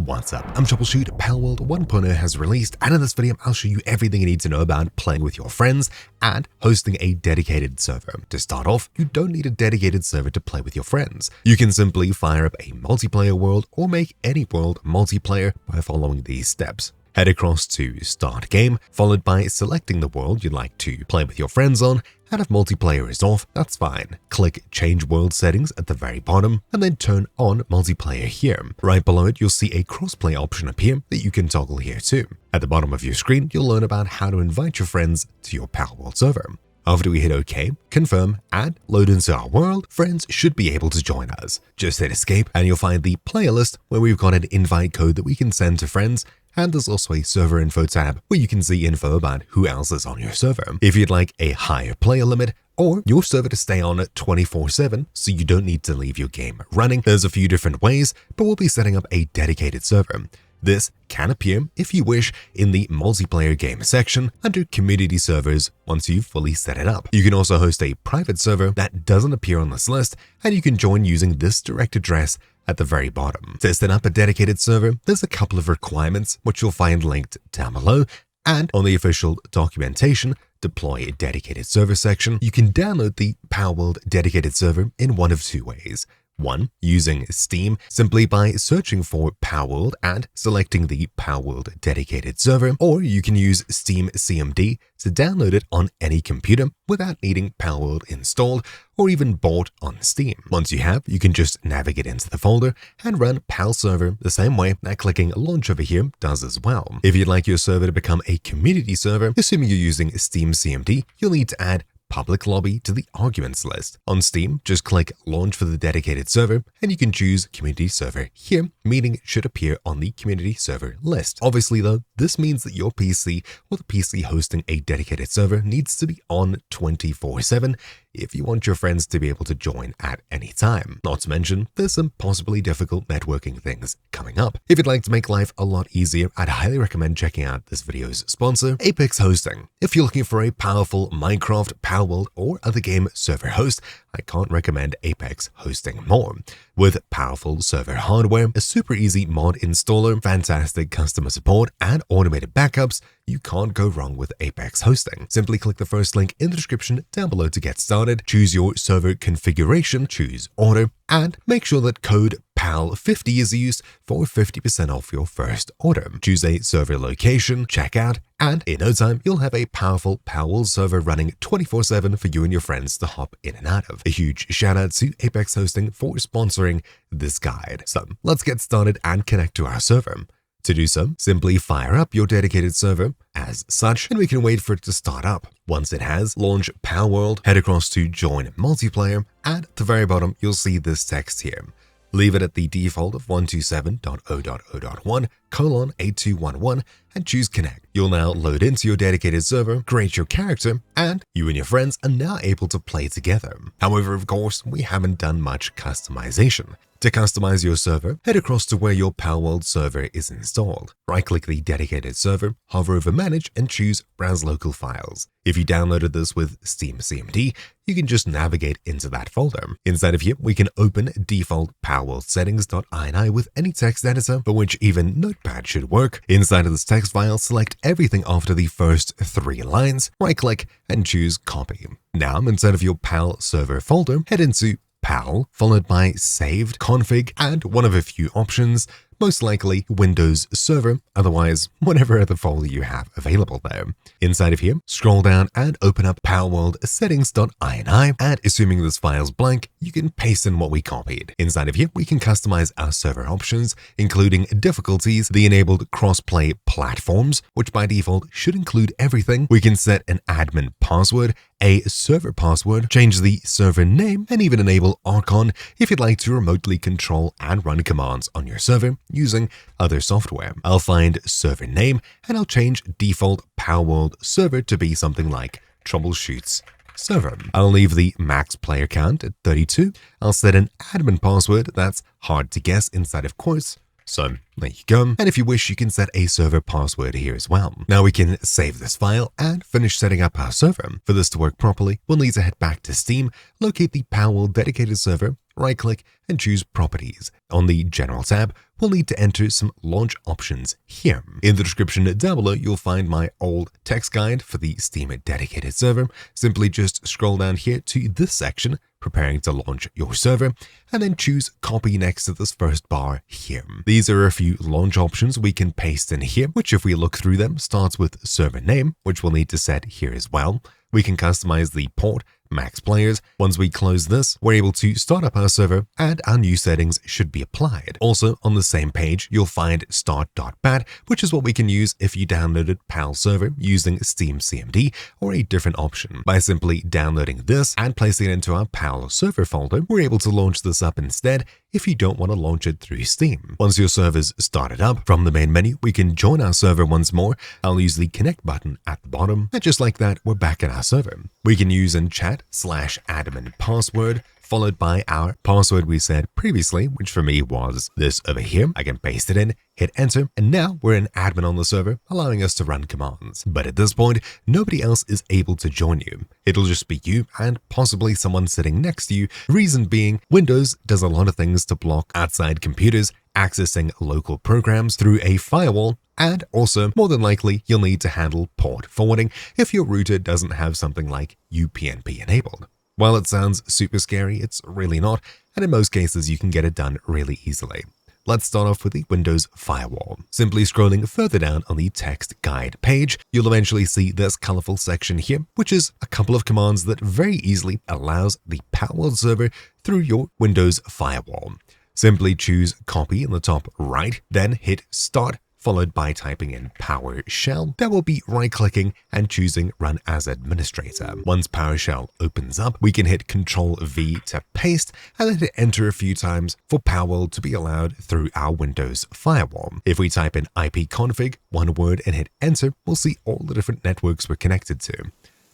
What's up? I'm Troubleshoot. Palworld 1.0 has released, and in this video I'll show you everything you need to know about playing with your friends and hosting a dedicated server. To start off, you don't need a dedicated server to play with your friends. You can simply fire up a multiplayer world or make any world multiplayer by following these steps. Head across to Start Game, followed by selecting the world you'd like to play with your friends on, and if multiplayer is off, that's fine. Click Change World Settings at the very bottom, and then turn on multiplayer here. Right below it, you'll see a crossplay option appear that you can toggle here too. At the bottom of your screen, you'll learn about how to invite your friends to your Palworld server. After we hit OK, confirm, and load into our world, friends should be able to join us. Just hit escape and you'll find the player list where we've got an invite code that we can send to friends, and there's also a server info tab where you can see info about who else is on your server. If you'd like a higher player limit, or your server to stay on 24/7 so you don't need to leave your game running, there's a few different ways, but we'll be setting up a dedicated server. This can appear, if you wish, in the multiplayer game section under community servers once you've fully set it up. You can also host a private server that doesn't appear on this list, and you can join using this direct address at the very bottom. To set up a dedicated server, there's a couple of requirements which you'll find linked down below, and on the official documentation, Deploy a Dedicated Server section, you can download the Palworld Dedicated Server in one of two ways. One, using Steam, simply by searching for Palworld and selecting the Palworld Dedicated Server, or you can use Steam CMD to download it on any computer without needing Palworld installed or even bought on Steam. Once you have, you can just navigate into the folder and run Pal server the same way that clicking Launch over here does as well. If you'd like your server to become a community server, assuming you're using Steam CMD, you'll need to add Public Lobby to the arguments list. On Steam, just click Launch for the dedicated server, and you can choose Community Server here, meaning it should appear on the Community Server list. Obviously though, this means that your PC or the PC hosting a dedicated server needs to be on 24/7 if you want your friends to be able to join at any time. Not to mention, there's some possibly difficult networking things coming up. If you'd like to make life a lot easier, I'd highly recommend checking out this video's sponsor, Apex Hosting. If you're looking for a powerful Minecraft, Palworld, or other game server host, I can't recommend Apex Hosting more. With powerful server hardware, a super easy mod installer, fantastic customer support, and automated backups, you can't go wrong with Apex Hosting. Simply click the first link in the description down below to get started, choose your server configuration, choose order, and make sure that code PAL50 is used for 50% off your first order. Choose a server location, checkout, and in no time, you'll have a powerful Palworld server running 24/7 for you and your friends to hop in and out of. A huge shout out to Apex Hosting for sponsoring this guide. So let's get started and connect to our server. To do so, simply fire up your dedicated server as such, and we can wait for it to start up. Once it has, launch Palworld, head across to Join Multiplayer, and at the very bottom, you'll see this text here. Leave it at the default of 127.0.0.1:8211 and choose Connect. You'll now load into your dedicated server, create your character, and you and your friends are now able to play together. However, of course, we haven't done much customization. To customize your server, head across to where your Palworld server is installed. Right-click the dedicated server, hover over Manage, and choose Browse Local Files. If you downloaded this with Steam CMD, you can just navigate into that folder. Inside of here, we can open default Palworld settings.ini with any text editor, for which even Notepad should work. Inside of this text file, select everything after the first 3 lines, right-click, and choose Copy. Now, inside of your Pal server folder, head into Pal, followed by Saved, Config, and one of a few options, most likely Windows Server, otherwise whatever other folder you have available there. Inside of here, scroll down and open up Palworld settings.ini, and assuming this file's blank, you can paste in what we copied. Inside of here, we can customize our server options, including difficulties, the enabled cross-play platforms, which by default should include everything. We can set an admin password, a server password, change the server name, and even enable Archon if you'd like to remotely control and run commands on your server using other software. I'll find server name, and I'll change default Palworld server to be something like Troubleshoot's server. I'll leave the max player count at 32. I'll set an admin password that's hard to guess inside of quotes. So there you go. And if you wish, you can set a server password here as well. Now we can save this file and finish setting up our server. For this to work properly, we'll need to head back to Steam, locate the Palworld dedicated server, right-click and choose Properties. On the General tab, we'll need to enter some launch options here. In the description down below, you'll find my old text guide for the Steam dedicated server. Simply just scroll down here to this section, preparing to launch your server, and then choose Copy next to this first bar here. These are a few launch options we can paste in here, which if we look through them, starts with server name, which we'll need to set here as well. We can customize the port, max players. Once we close this, we're able to start up our server and our new settings should be applied. Also, on the same page, you'll find start.bat, which is what we can use if you downloaded PAL server using Steam CMD or a different option. By simply downloading this and placing it into our PAL server folder, we're able to launch this up instead if you don't want to launch it through Steam. Once your server's started up, from the main menu, we can join our server once more. I'll use the connect button at the bottom, and just like that, we're back in our server. We can use in chat /admin password, followed by our password we said previously, which for me was this over here. I can paste it in, hit enter, and now we're an admin on the server, allowing us to run commands. But at this point, nobody else is able to join you. It'll just be you and possibly someone sitting next to you. Reason being, Windows does a lot of things to block outside computers accessing local programs through a firewall, and also, more than likely, you'll need to handle port forwarding if your router doesn't have something like UPnP enabled. While it sounds super scary, it's really not, and in most cases you can get it done really easily. Let's start off with the Windows Firewall. Simply scrolling further down on the text guide page, you'll eventually see this colorful section here, which is a couple of commands that very easily allows the Palworld server through your Windows Firewall. Simply choose Copy in the top right, then hit Start, followed by typing in PowerShell. That will be right-clicking and choosing Run as Administrator. Once PowerShell opens up, we can hit Ctrl-V to paste and then hit Enter a few times for Palworld to be allowed through our Windows Firewall. If we type in ipconfig, one word, and hit Enter, we'll see all the different networks we're connected to.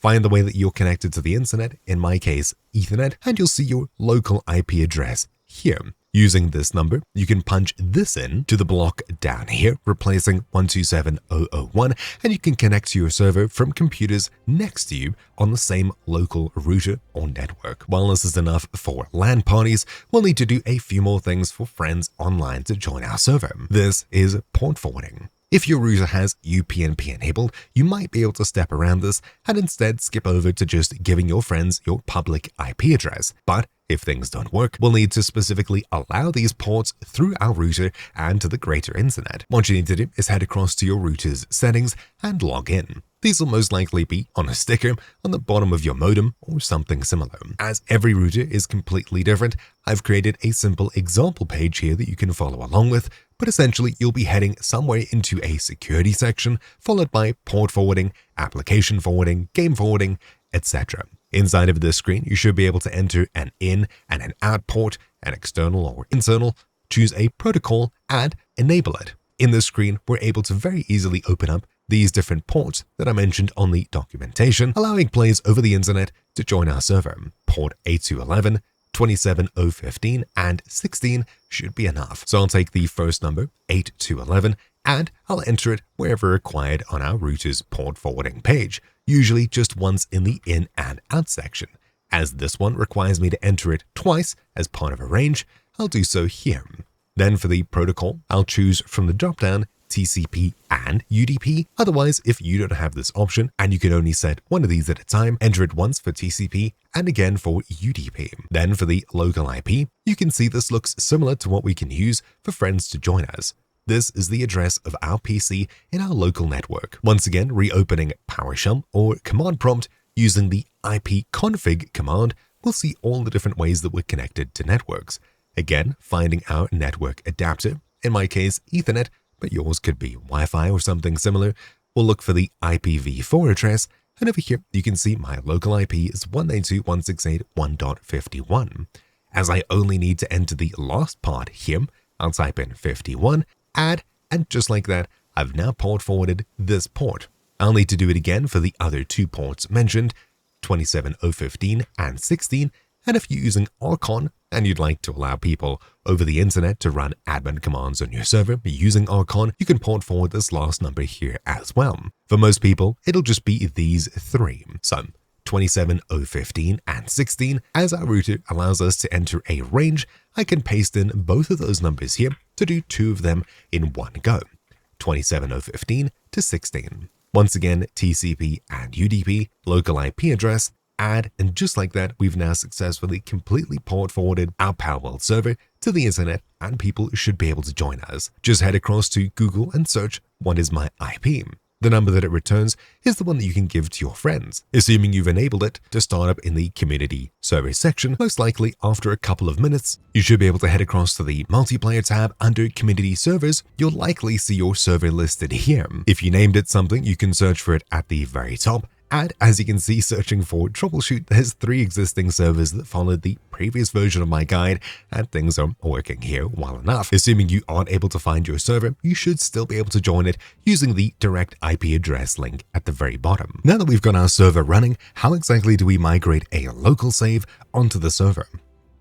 Find the way that you're connected to the internet, in my case, Ethernet, and you'll see your local IP address here. Using this number, you can punch this in to the block down here, replacing 127.0.0.1, and you can connect to your server from computers next to you on the same local router or network. While this is enough for LAN parties, we'll need to do a few more things for friends online to join our server. This is port forwarding. If your router has UPnP enabled, you might be able to step around this and instead skip over to just giving your friends your public IP address. But if things don't work, we'll need to specifically allow these ports through our router and to the greater internet. What you need to do is head across to your router's settings and log in. These will most likely be on a sticker on the bottom of your modem or something similar. As every router is completely different, I've created a simple example page here that you can follow along with, but essentially you'll be heading somewhere into a security section, followed by port forwarding, application forwarding, game forwarding, etc. Inside of this screen, you should be able to enter an in and an out port, an external or internal, choose a protocol, and enable it. In this screen, we're able to very easily open up these different ports that I mentioned on the documentation, allowing players over the internet to join our server. Port 8211, 27015, and 16 should be enough. So I'll take the first number, 8211, and I'll enter it wherever required on our router's port forwarding page, usually just once in the in and out section. As this one requires me to enter it twice as part of a range, I'll do so here. Then for the protocol, I'll choose from the dropdown TCP and UDP. Otherwise, if you don't have this option and you can only set one of these at a time, enter it once for TCP and again for UDP. Then for the local IP, you can see this looks similar to what we can use for friends to join us. This is the address of our PC in our local network. Once again, reopening PowerShell or command prompt using the ipconfig command, we'll see all the different ways that we're connected to networks. Again, finding our network adapter, in my case, Ethernet, but yours could be Wi-Fi or something similar. We'll look for the IPv4 address, and over here you can see my local IP is 192.168.1.51. As I only need to enter the last part here, I'll type in 51, add, and just like that, I've now port forwarded this port. I'll need to do it again for the other two ports mentioned, 27015 and 16, and if you're using Archon and you'd like to allow people over the internet to run admin commands on your server using Archon, you can port forward this last number here as well. For most people, it'll just be these three. So 27015 and 16. As our router allows us to enter a range, I can paste in both of those numbers here to do 2 of them in one go, 27015 to 16. Once again, TCP and UDP, local IP address, add, and just like that, we've now successfully completely port forwarded our Palworld server to the internet, and people should be able to join us. Just head across to Google and search, "What is my IP?" The number that it returns is the one that you can give to your friends, assuming you've enabled it to start up in the community server section. Most likely after a couple of minutes, you should be able to head across to the multiplayer tab under community servers. You'll likely see your server listed here. If you named it something, you can search for it at the very top. And as you can see, searching for troubleshoot, there's 3 existing servers that followed the previous version of my guide, and things are working here well enough. Assuming you aren't able to find your server, you should still be able to join it using the direct IP address link at the very bottom. Now that we've got our server running, how exactly do we migrate a local save onto the server?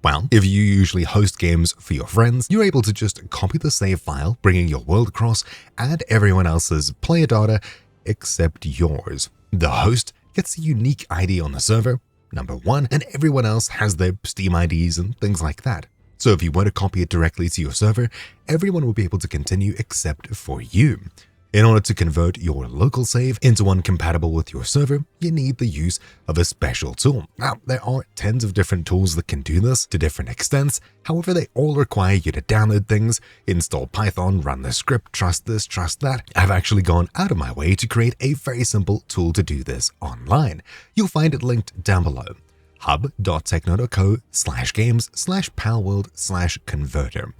Well, if you usually host games for your friends, you're able to just copy the save file, bringing your world across, add everyone else's player data except yours. The host gets a unique ID on the server, number 1, and everyone else has their Steam IDs and things like that. So if you were to copy it directly to your server, everyone will be able to continue except for you. In order to convert your local save into one compatible with your server, you need the use of a special tool. Now, there are tons of different tools that can do this to different extents. However, they all require you to download things, install Python, run the script, trust this, trust that. I've actually gone out of my way to create a very simple tool to do this online. You'll find it linked down below. hub.techno.co/games/palworld/converter.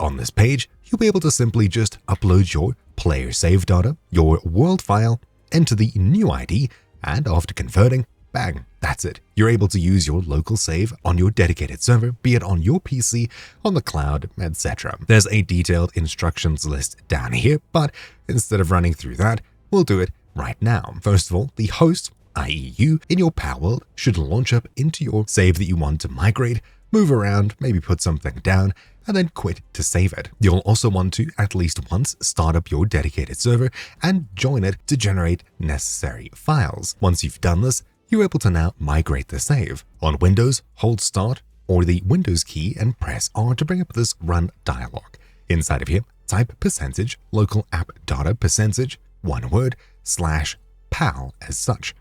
On this page, you'll be able to simply just upload your player save data, your world file, enter the new ID, and after converting, bang, that's it. You're able to use your local save on your dedicated server, be it on your PC, on the cloud, etc. There's a detailed instructions list down here, but instead of running through that, we'll do it right now. First of all, the host, i.e. you, in your Palworld should launch up into your save that you want to migrate, move around, maybe put something down, and then quit to save it. You'll also want to at least once start up your dedicated server and join it to generate necessary files. Once you've done this, you're able to now migrate the save. On Windows, hold Start or the Windows key and press R to bring up this Run dialog. Inside of here, type % local app data %, one word, /pal as such.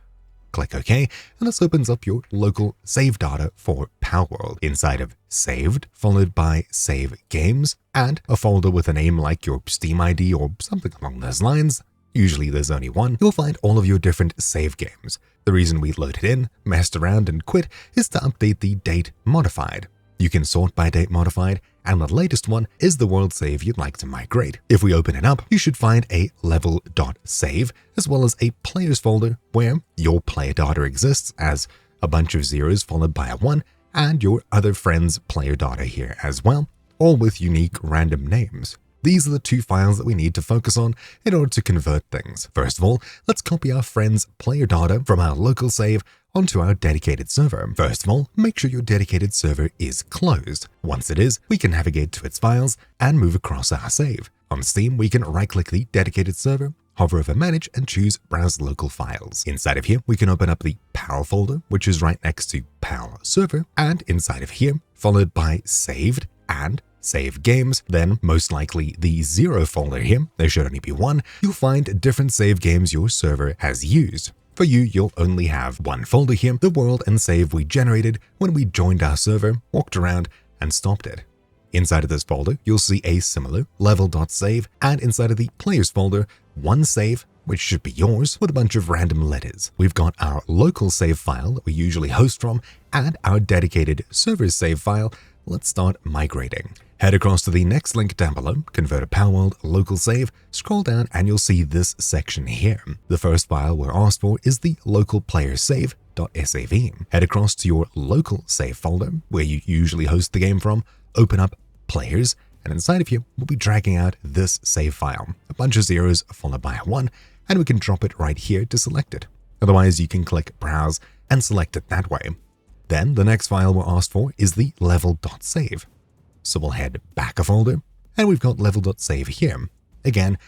Click OK, and this opens up your local save data for Palworld. Inside of Saved, followed by Save Games, and a folder with a name like your Steam ID or something along those lines. Usually there's only one. You'll find all of your different save games. The reason we loaded in, messed around, and quit is to update the date modified. You can sort by date modified, and the latest one is the world save you'd like to migrate. If we open it up, you should find a level.save as well as a players folder where your player data exists as a bunch of zeros followed by a 1 and your other friends' player data here as well, all with unique random names. These are the 2 files that we need to focus on in order to convert things. First of all, let's copy our friends' player data from our local save onto our dedicated server. First of all, make sure your dedicated server is closed. Once it is, we can navigate to its files and move across our save. On Steam, we can right-click the dedicated server, hover over Manage, and choose Browse Local Files. Inside of here, we can open up the PAL folder, which is right next to PAL Server, and inside of here, followed by Saved and Save Games, then most likely the 0 folder here, there should only be 1, you'll find different save games your server has used. For you, you'll only have 1 folder here, the world and save we generated when we joined our server, walked around, and stopped it. Inside of this folder, you'll see a similar level.save, and inside of the players folder, 1 save, which should be yours, with a bunch of random letters. We've got our local save file that we usually host from, and our dedicated server save file. Let's start migrating. Head across to the next link down below, convert a Palworld local save, scroll down and you'll see this section here. The first file we're asked for is the local player save.sav. Head across to your local save folder, where you usually host the game from, open up players, and inside of here, we'll be dragging out this save file, a bunch of zeros followed by a 1, and we can drop it right here to select it. Otherwise, you can click Browse and select it that way. Then the next file we're asked for is the level.save. So we'll head back a folder, and we've got level.save here. Again,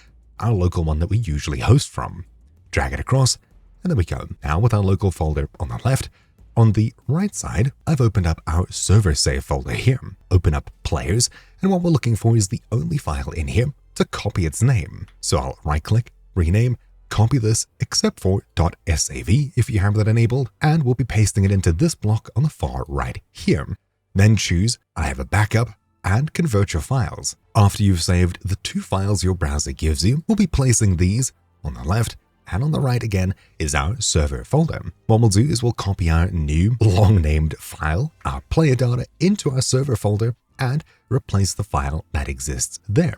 our local one that we usually host from. Drag it across, And there we go. Now with our local folder on the left, on the right side, I've opened up our server save folder here. Open up players, and what we're looking for is the only file in here to copy its name. So I'll right-click, rename, copy this except for .sav if you have that enabled, and we'll be pasting it into this block on the far right here. Then choose I have a backup and convert your files. After you've saved the 2 files your browser gives you, we'll be placing these on the left, and on the right again is our server folder. What we'll do is we'll copy our new long-named file, our player data, into our server folder and replace the file that exists there.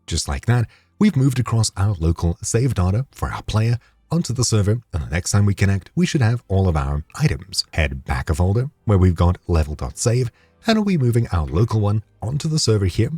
Just like that, we've moved across our local save data for our player onto the server, and the next time we connect, we should have all of our items. Head back a folder where we've got level.save, and we'll be moving our local one onto the server here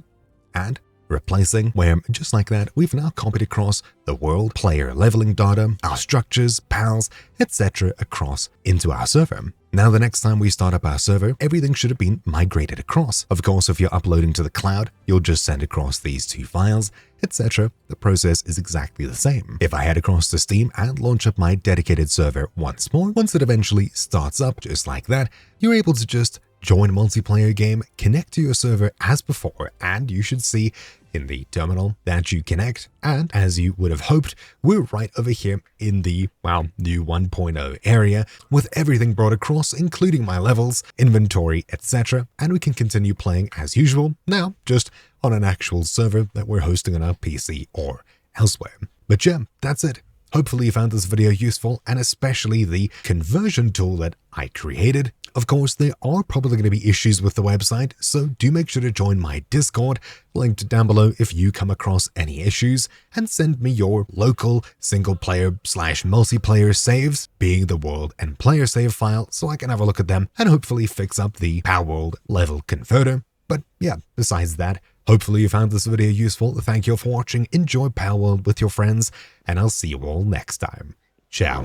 and replacing where, just like that, we've now copied across the world player leveling data, our structures, pals, etc. across into our server. Now the next time we start up our server, everything should have been migrated across. Of course, if you're uploading to the cloud, you'll just send across these 2 files, etc. The process is exactly the same. If I head across to Steam and launch up my dedicated server once more, once it eventually starts up just like that, you're able to just join a multiplayer game, connect to your server as before, and you should see in the terminal that you connect. And as you would have hoped, we're right over here in the, new 1.0 area with everything brought across, including my levels, inventory, etc. And we can continue playing as usual, now just on an actual server that we're hosting on our PC or elsewhere. But yeah, that's it. Hopefully you found this video useful, and especially the conversion tool that I created. Of course, there are probably going to be issues with the website, so do make sure to join my Discord, linked down below if you come across any issues, and send me your local single-player/multiplayer saves, being the world and player save file, so I can have a look at them and hopefully fix up the Palworld level converter. But yeah, besides that, hopefully you found this video useful. Thank you all for watching, enjoy Palworld with your friends, and I'll see you all next time. Ciao.